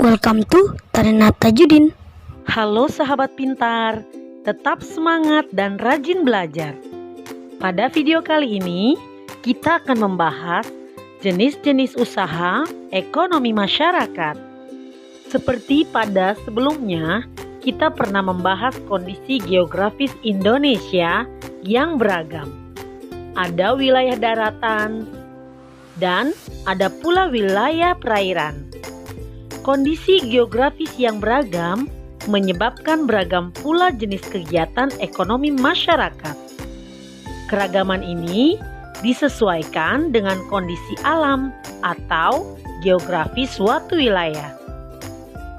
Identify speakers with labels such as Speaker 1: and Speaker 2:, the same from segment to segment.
Speaker 1: Welcome to Tarina Tajudin.
Speaker 2: Halo sahabat pintar, tetap semangat dan rajin belajar. Pada video kali ini, kita akan membahas jenis-jenis usaha ekonomi masyarakat. Seperti pada sebelumnya, kita pernah membahas kondisi geografis Indonesia yang beragam. Ada wilayah daratan dan ada pula wilayah perairan. Kondisi geografis yang beragam menyebabkan beragam pula jenis kegiatan ekonomi masyarakat. Keragaman ini disesuaikan dengan kondisi alam atau geografi suatu wilayah.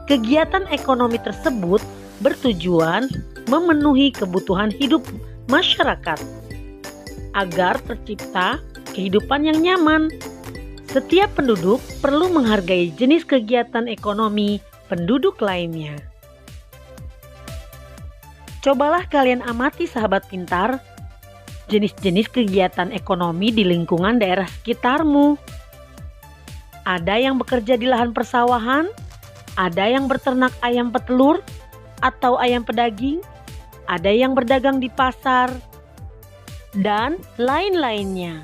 Speaker 2: Kegiatan ekonomi tersebut bertujuan memenuhi kebutuhan hidup masyarakat agar tercipta kehidupan yang nyaman. Setiap penduduk perlu menghargai jenis kegiatan ekonomi penduduk lainnya. Cobalah kalian amati sahabat pintar, jenis-jenis kegiatan ekonomi di lingkungan daerah sekitarmu. Ada yang bekerja di lahan persawahan, ada yang berternak ayam petelur atau ayam pedaging, ada yang berdagang di pasar, dan lain-lainnya.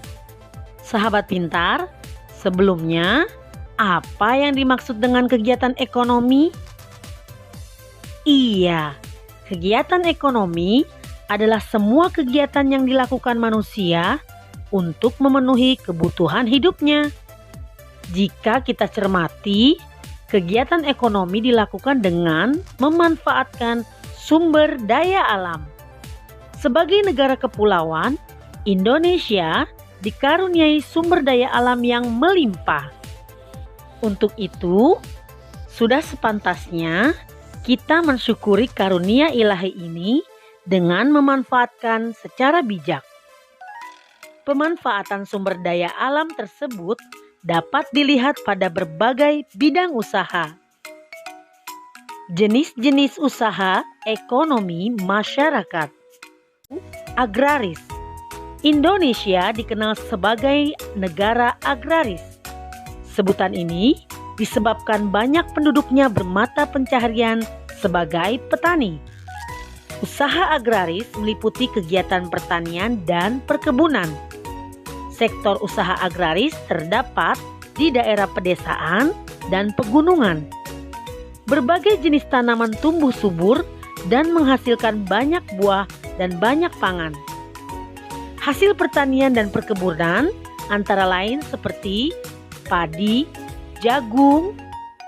Speaker 2: Sahabat pintar, sebelumnya, apa yang dimaksud dengan kegiatan ekonomi? Iya, kegiatan ekonomi adalah semua kegiatan yang dilakukan manusia untuk memenuhi kebutuhan hidupnya. Jika kita cermati, kegiatan ekonomi dilakukan dengan memanfaatkan sumber daya alam. Sebagai negara kepulauan, Indonesia dikaruniai sumber daya alam yang melimpah. Untuk itu, sudah sepantasnya kita mensyukuri karunia ilahi ini dengan memanfaatkan secara bijak. Pemanfaatan sumber daya alam tersebut dapat dilihat pada berbagai bidang usaha. Jenis-jenis usaha ekonomi masyarakat. Agraris. Indonesia dikenal sebagai negara agraris. Sebutan ini disebabkan banyak penduduknya bermata pencaharian sebagai petani. Usaha agraris meliputi kegiatan pertanian dan perkebunan. Sektor usaha agraris terdapat di daerah pedesaan dan pegunungan. Berbagai jenis tanaman tumbuh subur dan menghasilkan banyak buah dan banyak pangan. Hasil pertanian dan perkebunan antara lain seperti padi, jagung,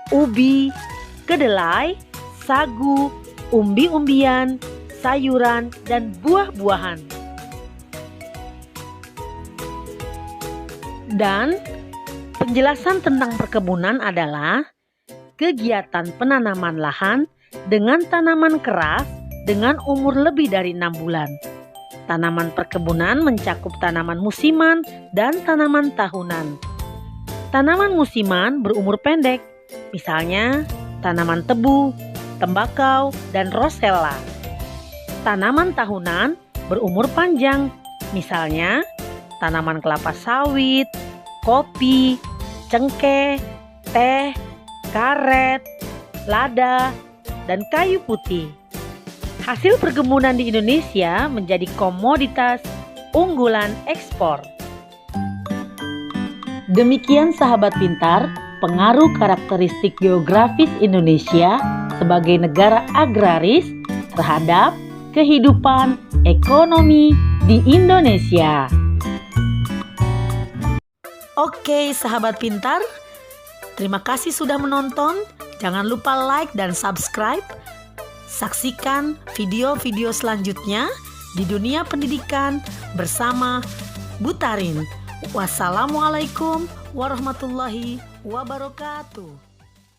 Speaker 2: ubi, kedelai, sagu, umbi-umbian, sayuran, dan buah-buahan. Dan penjelasan tentang perkebunan adalah kegiatan penanaman lahan dengan tanaman keras dengan umur lebih dari 6 bulan. Tanaman perkebunan mencakup tanaman musiman dan tanaman tahunan. Tanaman musiman berumur pendek, misalnya tanaman tebu, tembakau, dan rosella. Tanaman tahunan berumur panjang, misalnya tanaman kelapa sawit, kopi, cengkeh, teh, karet, lada, dan kayu putih. Hasil perkebunan di Indonesia menjadi komoditas unggulan ekspor. Demikian sahabat pintar, pengaruh karakteristik geografis Indonesia sebagai negara agraris terhadap kehidupan ekonomi di Indonesia. Oke sahabat pintar, terima kasih sudah menonton. Jangan lupa like dan subscribe. Saksikan video-video selanjutnya di dunia pendidikan bersama Bu Tarin. Wassalamualaikum warahmatullahi wabarakatuh.